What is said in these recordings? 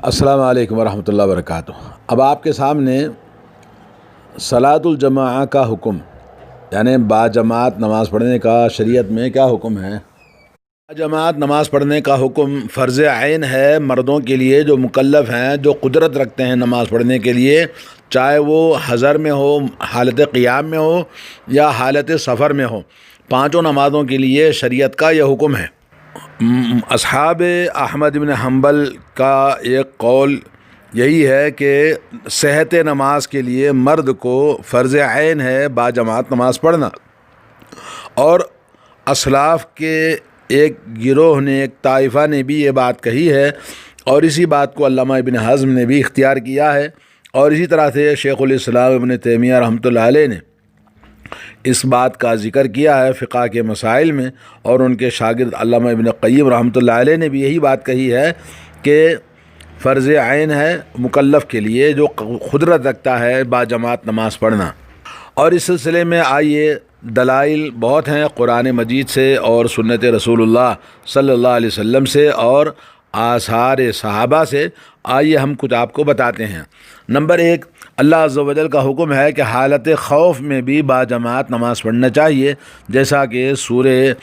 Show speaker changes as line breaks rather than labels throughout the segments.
السلام علیکم ورحمۃ اللہ وبرکاتہ۔ اب آپ کے سامنے صلاۃ الجماعہ کا حکم، یعنی باجماعت نماز پڑھنے کا شریعت میں کیا حکم ہے۔ باجماعت نماز پڑھنے کا حکم فرض عین ہے مردوں کے لیے جو مکلف ہیں، جو قدرت رکھتے ہیں نماز پڑھنے کے لیے، چاہے وہ حضر میں ہو، حالت قیام میں ہو یا حالت سفر میں ہو، پانچوں نمازوں کے لیے شریعت کا یہ حکم ہے۔ اصحاب احمد بن حنبل کا ایک قول یہی ہے کہ صحت نماز کے لیے مرد کو فرض عین ہے باجماعت نماز پڑھنا، اور اسلاف کے ایک گروہ نے، ایک طائفہ نے بھی یہ بات کہی ہے، اور اسی بات کو علامہ ابن حزم نے بھی اختیار کیا ہے، اور اسی طرح سے شیخ الاسلام ابن تیمیہ رحمۃ اللہ علیہ نے اس بات کا ذکر کیا ہے فقہ کے مسائل میں، اور ان کے شاگرد علامہ ابن قیم رحمۃ اللہ علیہ نے بھی یہی بات کہی ہے کہ فرض عین ہے مکلف کے لیے جو قدرت رکھتا ہے باجماعت نماز پڑھنا۔ اور اس سلسلے میں آئیے دلائل بہت ہیں قرآن مجید سے اور سنت رسول اللہ صلی اللہ علیہ وسلم سے اور آثار صحابہ سے، آئیے ہم کچھ آپ کو بتاتے ہیں۔ نمبر 1، اللہ عز و جل کا حکم ہے کہ حالت خوف میں بھی باجماعت نماز پڑھنا چاہیے، جیسا کہ سورہ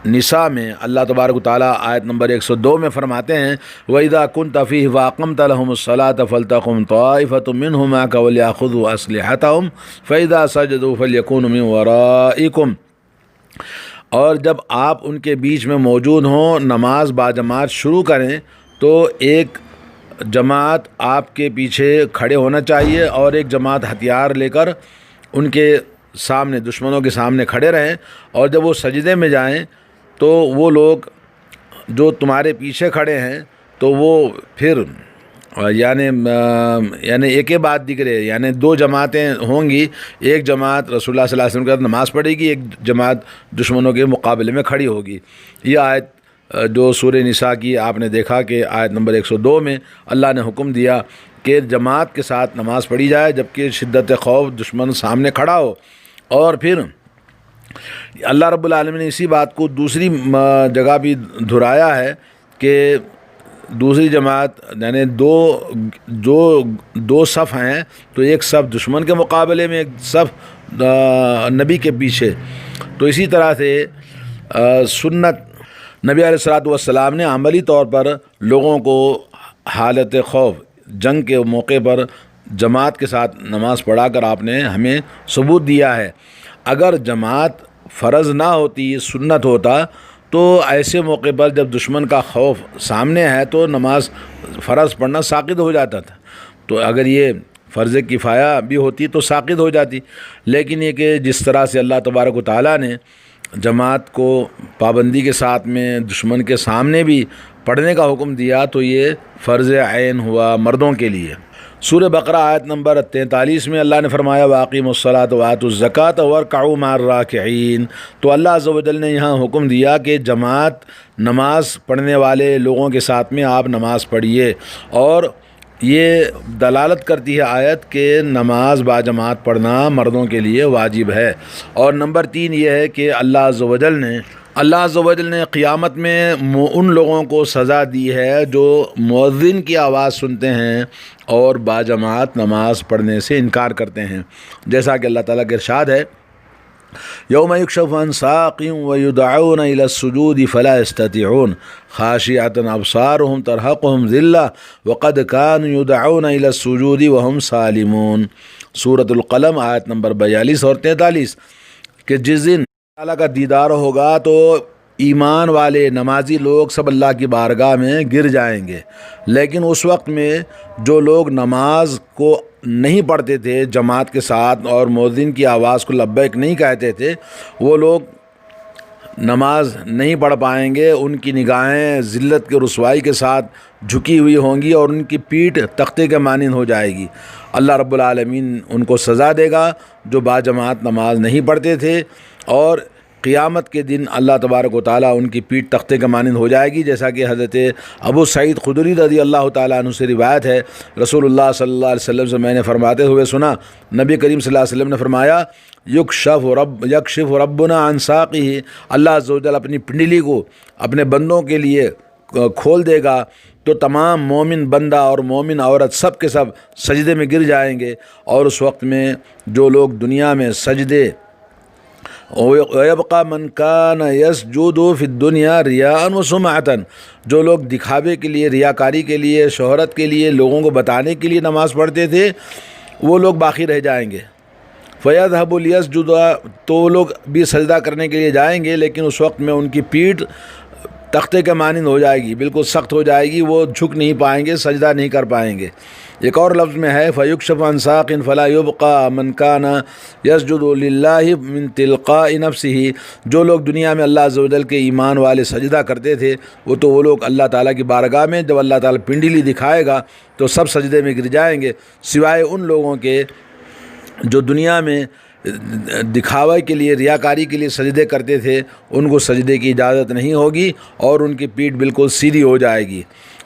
نساء میں اللہ تبارک و تعالیٰ آیت نمبر 102 میں فرماتے ہیں وَإِذَا كُنْتَ فِيهِ وَأَقَمْتَ لَهُمُ الصَّلَاةَ فَلْتَقُمْ طَائِفَةٌ مِّنْهُمْ مَعَكَ وَلْيَأْخُذُوا أَسْلِحَتَهُمْ فَإِذَا سَجَدُوا فَلْيَكُونُوا مِنْ وَرَائِكُمْ۔ اور جب آپ ان کے بیچ میں موجود ہوں، نماز باجماعت شروع کریں تو ایک جماعت آپ کے پیچھے کھڑے ہونا چاہیے اور ایک جماعت ہتھیار لے کر ان کے سامنے، دشمنوں کے سامنے کھڑے رہیں، اور جب وہ سجدے میں جائیں تو وہ لوگ جو تمہارے پیچھے کھڑے ہیں تو وہ پھر یعنی ایک بعد دیگرے، یعنی دو جماعتیں ہوں گی، ایک جماعت رسول اللہ صلی اللہ علیہ وسلم کے ساتھ نماز پڑھے گی، ایک جماعت دشمنوں کے مقابلے میں کھڑی ہوگی۔ یہ آیت جو سورہ نساء کی آپ نے دیکھا کہ آیت نمبر 102 میں اللہ نے حکم دیا کہ جماعت کے ساتھ نماز پڑھی جائے جبکہ شدت خوف دشمن سامنے کھڑا ہو۔ اور پھر اللہ رب العالمین نے اسی بات کو دوسری جگہ بھی دہرایا ہے کہ دوسری جماعت یعنی دو صف ہیں تو ایک صف دشمن کے مقابلے میں، ایک صف نبی کے پیچھے۔ تو اسی طرح سے سنت نبی علیہ الصلوۃ والسلام نے عملی طور پر لوگوں کو حالت خوف جنگ کے موقع پر جماعت کے ساتھ نماز پڑھا کر آپ نے ہمیں ثبوت دیا ہے۔ اگر جماعت فرض نہ ہوتی، سنت ہوتا، تو ایسے موقع پر جب دشمن کا خوف سامنے ہے تو نماز فرض پڑھنا ساقط ہو جاتا تھا۔ تو اگر یہ فرض کفایہ بھی ہوتی تو ساقط ہو جاتی، لیکن یہ کہ جس طرح سے اللہ تبارک و تعالیٰ نے جماعت کو پابندی کے ساتھ میں دشمن کے سامنے بھی پڑھنے کا حکم دیا تو یہ فرض عین ہوا مردوں کے لیے۔ سورہ بقرہ آیت نمبر 43 میں اللہ نے فرمایا وَأَقِیمُوا الصَّلَاةَ وَآتُوا الزَّکَاةَ وَارْکَعُوا مَعَ الرَّاکِعِینَ۔ تو اللہ عز و جل نے یہاں حکم دیا کہ جماعت نماز پڑھنے والے لوگوں کے ساتھ میں آپ نماز پڑھیے، اور یہ دلالت کرتی ہے آیت کہ نماز باجماعت پڑھنا مردوں کے لیے واجب ہے۔ اور نمبر 3 یہ ہے کہ اللہ عز و جل نے قیامت میں ان لوگوں کو سزا دی ہے جو مؤذن کی آواز سنتے ہیں اور باجماعت نماز پڑھنے سے انکار کرتے ہیں، جیسا کہ اللہ تعالیٰ کا ارشاد ہے یوم یکشف عن ساق ویدعون الی السجود فلا یستطیعون خاشعۃ ابصارهم ترہقهم ذلہ وقد كانوا یدعون الی السجود وهم سالمون۔ سورۃ القلم آیت نمبر 42 اور 43 کہ جس دن اللہ کا دیدار ہوگا تو ایمان والے نمازی لوگ سب اللہ کی بارگاہ میں گر جائیں گے، لیکن اس وقت میں جو لوگ نماز کو نہیں پڑھتے تھے جماعت کے ساتھ اور مؤذن کی آواز کو لبیک نہیں کہتے تھے، وہ لوگ نماز نہیں پڑھ پائیں گے، ان کی نگاہیں ذلت کے رسوائی کے ساتھ جھکی ہوئی ہوں گی اور ان کی پیٹھ تختے کے مانند ہو جائے گی۔ اللہ رب العالمین ان کو سزا دے گا جو باجماعت نماز نہیں پڑھتے تھے، اور قیامت کے دن اللہ تبارک و تعالیٰ ان کی پیٹھ تختے کے مانند ہو جائے گی، جیسا کہ حضرت ابو سعید خدری رضی اللہ تعالیٰ عنہ سے روایت ہے، رسول اللہ صلی اللہ علیہ وسلم سے میں نے فرماتے ہوئے سنا، نبی کریم صلی اللہ علیہ وسلم نے فرمایا یکشف ربنا عن ساقہ، اللہ عز و جل اپنی پنڈلی کو اپنے بندوں کے لیے کھول دے گا تو تمام مومن بندہ اور مومن عورت سب کے سب سجدے میں گر جائیں گے، اور اس وقت میں جو لوگ دنیا میں سجدے وَيَبْقَى مَنْ كَانَ يَسْجُدُ فِي الدُّنْيَا رِيَاءً وَسُمْعَةً، جو لوگ دکھاوے کے لیے، ریاکاری کے لیے، شہرت کے لیے، لوگوں کو بتانے کے لیے نماز پڑھتے تھے، وہ لوگ باقی رہ جائیں گے۔ فَيَذْهَبُ لِيَسْجُدَ، تو وہ لوگ بھی سجدہ کرنے کے لیے جائیں گے، لیکن اس وقت میں ان کی پیٹھ تختے کے مانند ہو جائے گی، بالکل سخت ہو جائے گی، وہ جھک نہیں پائیں گے، سجدہ نہیں کر پائیں گے۔ ایک اور لفظ میں ہے فَيُكْشَفُ عَنْ سَاقٍ فَلَا يُبْقَى مَنْ كَانَ يَسْجُدُ لِلَّهِ مِنْ تِلْقَاءِ نَفْسِهِ، جو لوگ دنیا میں اللہ عز و جل کے ایمان والے سجدہ کرتے تھے، وہ لوگ اللہ تعالیٰ کی بارگاہ میں جب اللہ تعالیٰ پنڈلی دکھائے گا تو سب سجدے میں گر جائیں گے، سوائے ان لوگوں کے جو دنیا میں دکھاوے کے لیے، ریاکاری کے لیے سجدے کرتے تھے، ان کو سجدے کی اجازت نہیں ہوگی اور ان کی پیٹھ بالکل سیدھی ہو جائے گی۔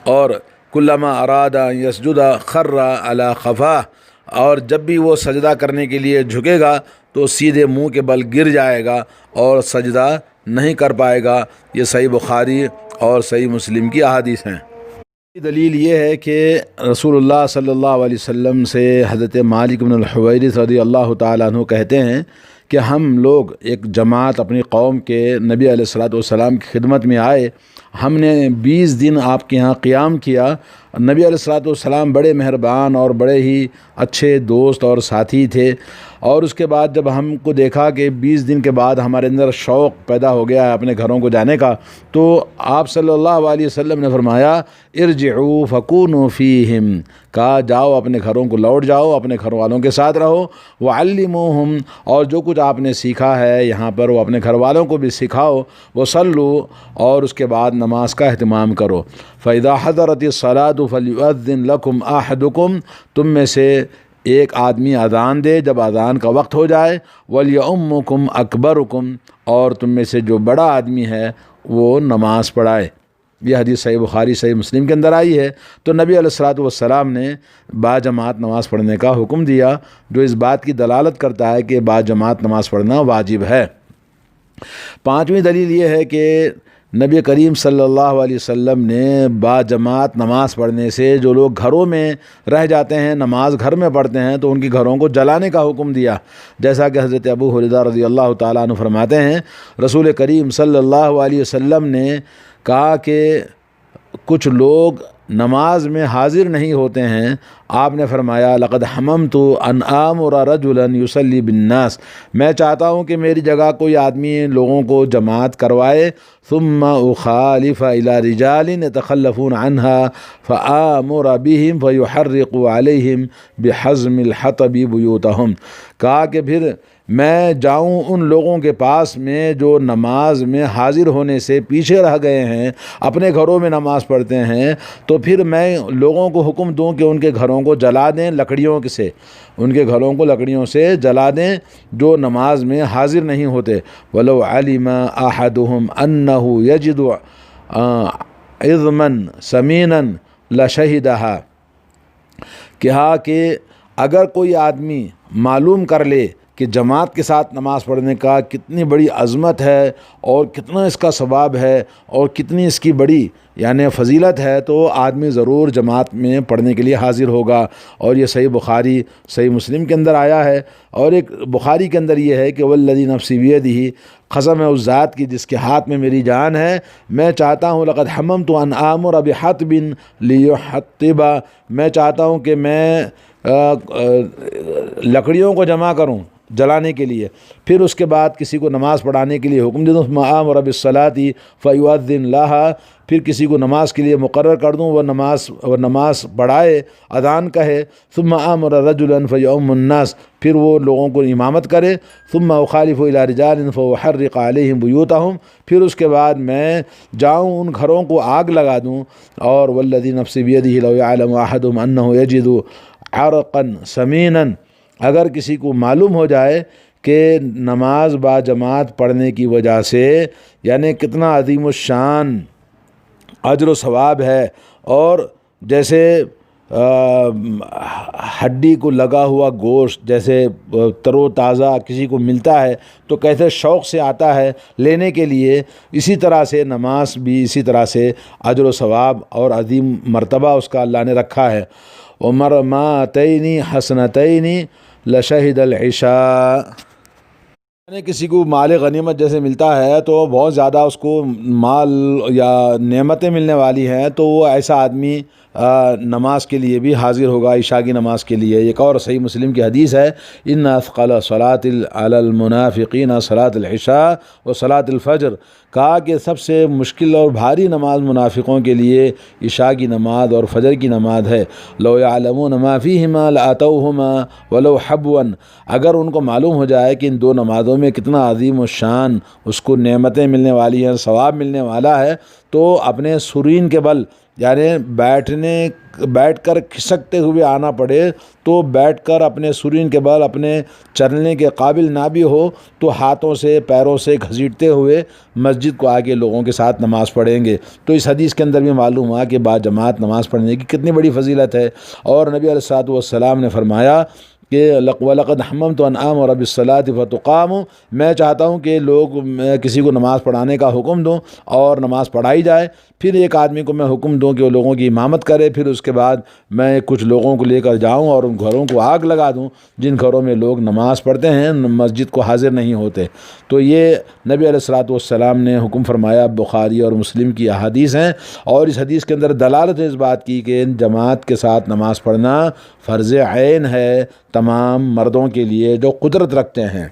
اور کلما اراد یسجد خر علی خفاہ، اور جب بھی وہ سجدہ کرنے کے لیے جھکے گا تو سیدھے منہ کے بل گر جائے گا اور سجدہ نہیں کر پائے گا۔ یہ صحیح بخاری اور صحیح مسلم کی احادیث ہیں۔ دلیل یہ ہے کہ رسول اللہ صلی اللہ علیہ وسلم سے حضرت مالک بن الحویرث رضی اللہ تعالیٰ عنہ کہتے ہیں کہ ہم لوگ ایک جماعت اپنی قوم کے نبی علیہ الصلوۃ والسلام کی خدمت میں آئے، ہم نے 20 دن آپ کے ہاں قیام کیا۔ نبی علیہ الصلوۃ والسلام بڑے مہربان اور بڑے ہی اچھے دوست اور ساتھی تھے، اور اس کے بعد جب ہم کو دیکھا کہ 20 دن کے بعد ہمارے اندر شوق پیدا ہو گیا ہے اپنے گھروں کو جانے کا، تو آپ صلی اللہ علیہ وسلم نے فرمایا ارجعوا فکونوا فیہم، کہا جاؤ اپنے گھروں کو لوٹ جاؤ، اپنے گھر والوں کے ساتھ رہو، وعلموہم، اور جو کچھ آپ نے سیکھا ہے یہاں پر وہ اپنے گھر والوں کو بھی سکھاؤ، وصلوا، اور اس کے بعد نماز کا اہتمام کرو۔ فَإِذَا حَضَرَتِ الصَّلَاةُ فَلْيُؤَذِّن لَكُمْ أَحَدُكُمْ، تم میں سے ایک آدمی اذان دے جب اذان کا وقت ہو جائے، وَلْيَؤُمُّكُمْ أَكْبَرُكُمْ، اور تم میں سے جو بڑا آدمی ہے وہ نماز پڑھائے۔ یہ حدیث صحیح بخاری صحیح مسلم کے اندر آئی ہے۔ تو نبی علیہ الصلوۃ والسلام نے باجماعت نماز پڑھنے کا حکم دیا، جو اس بات کی دلالت کرتا ہے کہ باجماعت نماز پڑھنا واجب ہے۔ پانچویں دلیل یہ ہے کہ نبی کریم صلی اللہ علیہ وسلم نے باجماعت نماز پڑھنے سے جو لوگ گھروں میں رہ جاتے ہیں، نماز گھر میں پڑھتے ہیں، تو ان کی گھروں کو جلانے کا حکم دیا، جیسا کہ حضرت ابو ہریرہ رضی اللہ تعالیٰ عنہ فرماتے ہیں رسول کریم صلی اللہ علیہ وسلم نے کہا کہ کچھ لوگ نماز میں حاضر نہیں ہوتے ہیں، آپ نے فرمایا لقد حممت ان آمر رجلا یصلی بالناس، میں چاہتا ہوں کہ میری جگہ کوئی آدمی لوگوں کو جماعت کروائے، ثم اخالف الى رجال يتخلفون عنها فآمر بهم فيحرق عليهم بحزم الحطب بيوتهم، کہا کہ پھر میں جاؤں ان لوگوں کے پاس میں جو نماز میں حاضر ہونے سے پیچھے رہ گئے ہیں، اپنے گھروں میں نماز پڑھتے ہیں، تو پھر میں لوگوں کو حکم دوں کہ ان کے گھروں کو جلا دیں لکڑیوں سے، ان کے گھروں کو لکڑیوں سے جلا دیں جو نماز میں حاضر نہیں ہوتے۔ وَلَوْ عَلِمَ أَحَدُهُمْ أَنَّهُ يَجِدُ عِظْمًا سَمِينًا لَشَهِدَهَا، کہا کہ اگر کوئی آدمی معلوم کر لے کہ جماعت کے ساتھ نماز پڑھنے کا کتنی بڑی عظمت ہے اور کتنا اس کا ثواب ہے اور کتنی اس کی بڑی یعنی فضیلت ہے، تو آدمی ضرور جماعت میں پڑھنے کے لیے حاضر ہوگا۔ اور یہ صحیح بخاری صحیح مسلم کے اندر آیا ہے۔ اور ایک بخاری کے اندر یہ ہے کہ والذی نفسی بیدہ، قسم ہے اس ذات کی جس کے ہاتھ میں میری جان ہے، میں چاہتا ہوں لقد حممت ان آمر بحطب لیحطب، میں چاہتا ہوں کہ میں لکڑیوں کو جمع کروں جلانے کے لیے، پھر اس کے بعد کسی کو نماز پڑھانے کے لیے حکم دے دوں، ثم آمر بالصلاۃ فیؤذن لہا، پھر کسی کو نماز کے لیے مقرر کر دوں، وہ نماز پڑھائے، اذان کہے، ثم آمر رجلا فیؤم الناس، پھر وہ لوگوں کو امامت کرے، ثم اخالف الی رجال فاحرق علیہم بیوتہم، پھر اس کے بعد میں جاؤں ان گھروں کو آگ لگا دوں۔ اور والذی نفسی بیدہ لو یعلم احدہم انہ یجد عرقا سمینا، اگر کسی کو معلوم ہو جائے کہ نماز با جماعت پڑھنے کی وجہ سے یعنی کتنا عظیم الشان اجر و ثواب ہے، اور جیسے ہڈی کو لگا ہوا گوشت جیسے تر و تازہ کسی کو ملتا ہے تو کیسے شوق سے آتا ہے لینے کے لیے، اسی طرح سے نماز بھی اسی طرح سے اجر و ثواب اور عظیم مرتبہ اس کا اللہ نے رکھا ہے۔ عمر ماتینی حسنتینی لشہد العشاء، یعنی کسی کو مال غنیمت جیسے ملتا ہے تو بہت زیادہ اس کو مال یا نعمتیں ملنے والی ہیں، تو وہ ایسا آدمی نماز کے لیے بھی حاضر ہوگا، عشاء کی نماز کے لیے۔ ایک اور صحیح مسلم کی حدیث ہے، ان اثقل صلاۃ علی المنافقین صلاۃ العشاء و صلاۃ الفجر، کہا کہ سب سے مشکل اور بھاری نماز منافقوں کے لیے عشاء کی نماز اور فجر کی نماز ہے۔ لو یعلمون ما فیہما لاتوہما ولو حبوا، اگر ان کو معلوم ہو جائے کہ ان دو نمازوں میں کتنا عظیم الشان اس کو نعمتیں ملنے والی ہیں، ثواب ملنے والا ہے، تو اپنے سرین کے بل، یعنی بیٹھ کر کھسکتے ہوئے آنا پڑے تو بیٹھ کر اپنے سرین کے بل اپنے چلنے کے قابل نہ بھی ہو تو ہاتھوں سے پیروں سے گھسیٹتے ہوئے مسجد کو آگے لوگوں کے ساتھ نماز پڑھیں گے۔ تو اس حدیث کے اندر بھی معلوم ہوا کہ با جماعت نماز پڑھنے کی کتنی بڑی فضیلت ہے۔ اور نبی علیہ الصلوۃ والسلام نے فرمایا کہ وَلَقَدْ حَمَّمْتُ أَنْ آمُرَ بِالصَّلَاةِ فَتُقَامُ، میں چاہتا ہوں کہ میں کسی کو نماز پڑھانے کا حکم دوں اور نماز پڑھائی جائے، پھر ایک آدمی کو میں حکم دوں کہ وہ لوگوں کی امامت کرے، پھر اس کے بعد میں کچھ لوگوں کو لے کر جاؤں اور ان گھروں کو آگ لگا دوں جن گھروں میں لوگ نماز پڑھتے ہیں مسجد کو حاضر نہیں ہوتے۔ تو یہ نبی علیہ الصلوۃ والسلام نے حکم فرمایا، بخاری اور مسلم کی احادیث ہیں، اور اس حدیث کے اندر دلالت ہے اس بات کی کہ جماعت کے ساتھ نماز پڑھنا فرض عین ہے تمام مردوں کے لیے جو قدرت رکھتے ہیں۔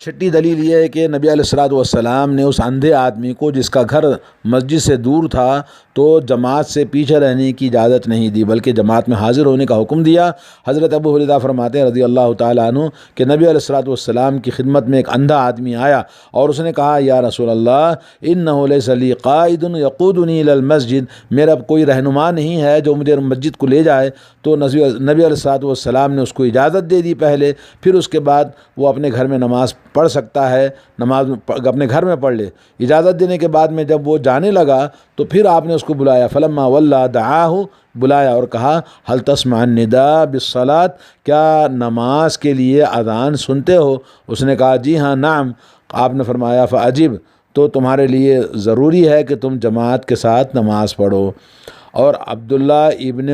چھٹی دلیل یہ ہے کہ نبی علیہ الصلوۃ والسلام نے اس اندھے آدمی کو جس کا گھر مسجد سے دور تھا تو جماعت سے پیچھے رہنے کی اجازت نہیں دی بلکہ جماعت میں حاضر ہونے کا حکم دیا۔ حضرت ابو ہریرہ فرماتے ہیں رضی اللہ تعالیٰ عنہ کہ نبی علیہ الصلوۃ والسلام کی خدمت میں ایک اندھا آدمی آیا اور اس نے کہا، یا رسول اللہ انہ لیس لی قائد یقودنی الی المسجد، میرا کوئی رہنما نہیں ہے جو مجھے مسجد کو لے جائے۔ تو نبی علیہ الصلوۃ والسلام نے اس کو اجازت دے دی پہلے، پھر اس کے بعد وہ اپنے گھر میں نماز پڑھ سکتا ہے، نماز اپنے گھر میں پڑھ لے۔ اجازت دینے کے بعد میں جب وہ جانے لگا تو پھر آپ نے اس کو بلایا، فلما ولّى دعاہ، بلایا اور کہا، هل تسمع النداء بالصلاۃ، کیا نماز کے لیے اذان سنتے ہو؟ اس نے کہا جی ہاں نعم۔ آپ نے فرمایا فاجب، تو تمہارے لیے ضروری ہے کہ تم جماعت کے ساتھ نماز پڑھو۔ اور عبداللہ ابن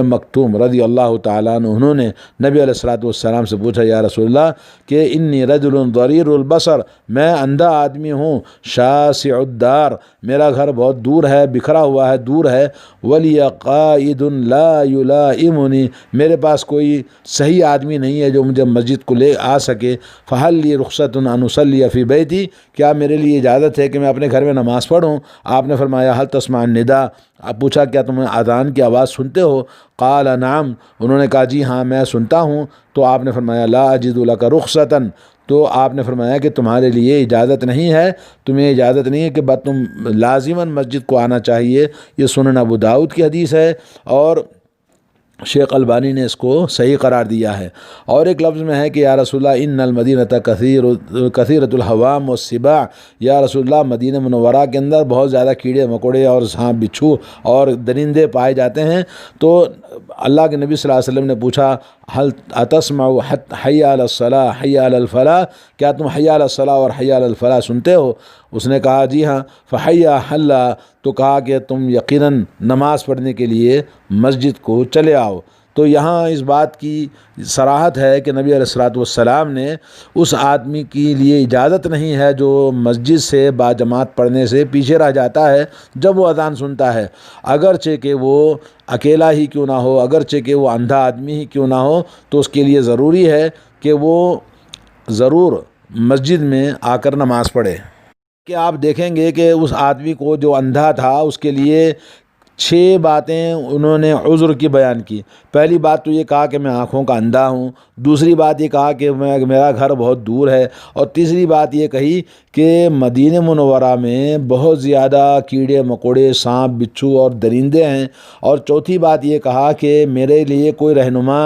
مکتوم رضی اللہ تعالیٰ عنہ انہوں نے نبی علیہ الصلوۃ والسلام سے پوچھا، یا رسول اللہ کہ انی رجل ضریر البصر، میں اندھا آدمی ہوں، شاسع الدار، میرا گھر بہت دور ہے، بکھرا ہوا ہے، دور ہے، ولی قائد لا یلائمنی، میرے پاس کوئی صحیح آدمی نہیں ہے جو مجھے مسجد کو لے آ سکے، فہل لی رخصت ان اصلی فی بیتی، کیا میرے لیے اجازت ہے کہ میں اپنے گھر میں نماز پڑھوں؟ آپ نے فرمایا هل تسمع النداء، اب پوچھا کیا تم اذان کی آواز سنتے ہو؟ قال نعم، انہوں نے کہا جی ہاں میں سنتا ہوں۔ تو آپ نے فرمایا لا اجد لک رخصتا، تو آپ نے فرمایا کہ تمہارے لیے اجازت نہیں ہے، تمہیں اجازت نہیں ہے کہ بس تم لازماً مسجد کو آنا چاہیے۔ یہ سنن ابو داؤد کی حدیث ہے اور شیخ البانی نے اس کو صحیح قرار دیا ہے۔ اور ایک لفظ میں ہے کہ یا رسول اللہ ان المدینۃ کثیرۃ الحوام والسباع، یا رسول اللہ مدینہ منورہ کے اندر بہت زیادہ کیڑے مکوڑے اور سانپ بچھو اور درندے پائے جاتے ہیں۔ تو اللہ کے نبی صلی اللہ علیہ وسلم نے پوچھا هل اتسمع حی علی الصلاۃ حی علی الفلاح، کیا تم حی علی الصلاۃ اور حی علی الفلاح سنتے ہو؟ اس نے کہا جی ہاں، فحی حلا، تو کہا کہ تم یقیناً نماز پڑھنے کے لیے مسجد کو چلے آؤ۔ تو یہاں اس بات کی صراحت ہے کہ نبی علیہ الصلوۃ والسلام نے اس آدمی کے لیے اجازت نہیں ہے جو مسجد سے باجماعت پڑھنے سے پیچھے رہ جاتا ہے جب وہ اذان سنتا ہے، اگرچہ کہ وہ اکیلا ہی کیوں نہ ہو، اگرچہ کہ وہ اندھا آدمی ہی کیوں نہ ہو، تو اس کے لیے ضروری ہے کہ وہ ضرور مسجد میں آ کر نماز پڑھے۔ کہ آپ دیکھیں گے کہ اس آدمی کو جو اندھا تھا اس کے لیے 6 باتیں انہوں نے عذر کی بیان کی۔ پہلی بات تو یہ کہا کہ میں آنکھوں کا اندھا ہوں، دوسری بات یہ کہا کہ میرا گھر بہت دور ہے، اور تیسری بات یہ کہی کہ مدینہ منورہ میں بہت زیادہ کیڑے مکوڑے سانپ بچھو اور درندے ہیں، اور چوتھی بات یہ کہا کہ میرے لیے کوئی رہنما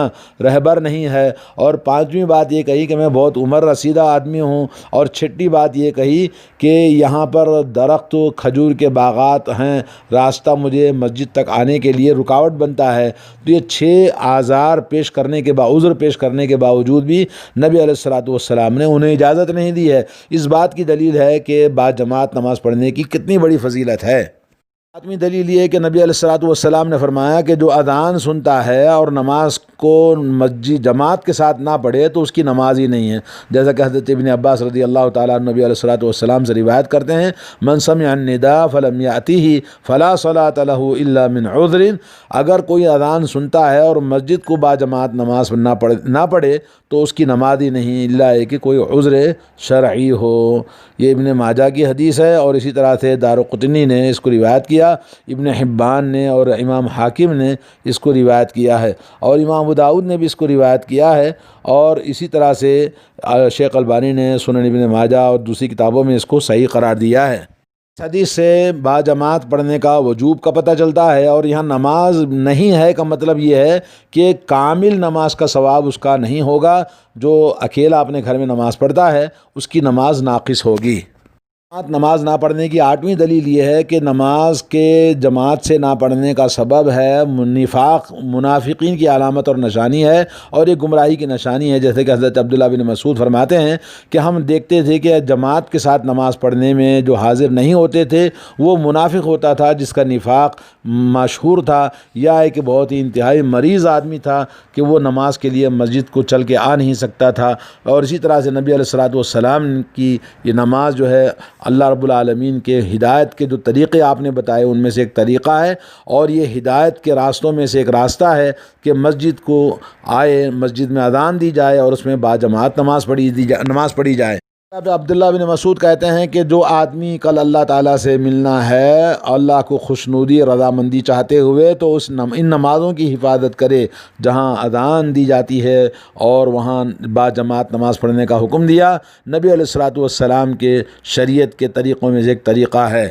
رہبر نہیں ہے، اور پانچویں بات یہ کہی کہ میں بہت عمر رسیدہ آدمی ہوں، اور چھٹی بات یہ کہی کہ یہاں پر درخت کھجور کے باغات ہیں، راستہ مجھے مسجد تک آنے کے لیے رکاوٹ بنتا ہے، تو یہ 6 اعذار عذر پیش کرنے کے باوجود بھی نبی علیہ الصلوۃ والسلام نے انہیں اجازت نہیں دی ہے۔ اس بات کی دلیل ہے کہ باجماعت نماز پڑھنے کی کتنی بڑی فضیلت ہے۔ آدمی دلیل یہ ہے کہ نبی علیہ الصلوۃ والسلام نے فرمایا کہ جو اذان سنتا ہے اور نماز کو مسجد جماعت کے ساتھ نہ پڑھے تو اس کی نماز ہی نہیں ہے، جیسا کہ حضرت ابن عباس رضی اللہ تعالیٰ عنہ نبی علیہ الصلوۃ والسلام سے روایت کرتے ہیں، من سمع النداء فلم یأتہ فلا صلاۃ لہ الا من عذر، اگر کوئی اذان سنتا ہے اور مسجد کو باجماعت نماز نہ پڑھے تو اس کی نماز ہی نہیں، الا ہے کہ کوئی عذر شرعی ہو۔ یہ ابن ماجہ کی حدیث ہے، اور اسی طرح سے دارقطنی نے اس کو روایت کیا، ابن حبان نے اور امام حاکم نے اس کو روایت کیا ہے، اور امام ابو داؤد نے بھی اس کو روایت کیا ہے، اور اسی طرح سے شیخ البانی نے سنن ابن ماجہ اور دوسری کتابوں میں اس کو صحیح قرار دیا ہے۔ اس حدیث سے باجماعت پڑھنے کا وجوب کا پتہ چلتا ہے، اور یہاں نماز نہیں ہے کا مطلب یہ ہے کہ کامل نماز کا ثواب اس کا نہیں ہوگا، جو اکیلا اپنے گھر میں نماز پڑھتا ہے اس کی نماز ناقص ہوگی۔ نماز نہ پڑھنے کی 8ویں دلیل یہ ہے کہ نماز کے جماعت سے نہ پڑھنے کا سبب ہے نفاق، منافقین کی علامت اور نشانی ہے، اور یہ گمراہی کی نشانی ہے، جیسے کہ حضرت عبداللہ بن مسعود فرماتے ہیں کہ ہم دیکھتے تھے کہ جماعت کے ساتھ نماز پڑھنے میں جو حاضر نہیں ہوتے تھے وہ منافق ہوتا تھا، جس کا نفاق مشہور تھا، یا ایک بہت ہی انتہائی مریض آدمی تھا کہ وہ نماز کے لیے مسجد کو چل کے آ نہیں سکتا تھا۔ اور اسی طرح سے نبی علیہ الصلوۃ والسلام کی یہ نماز جو ہے اللہ رب العالمین کے ہدایت کے جو طریقے آپ نے بتائے ان میں سے ایک طریقہ ہے، اور یہ ہدایت کے راستوں میں سے ایک راستہ ہے کہ مسجد کو آئے، مسجد میں اذان دی جائے اور اس میں باجماعت نماز پڑھی جائے۔ اب عبداللہ بن مسعود کہتے ہیں کہ جو آدمی کل اللہ تعالیٰ سے ملنا ہے، اللہ کو خوشنودی رضامندی چاہتے ہوئے، تو ان نمازوں کی حفاظت کرے جہاں اذان دی جاتی ہے، اور وہاں باجماعت نماز پڑھنے کا حکم دیا۔ نبی علیہ الصلوۃ والسلام کے شریعت کے طریقوں میں سے ایک طریقہ ہے۔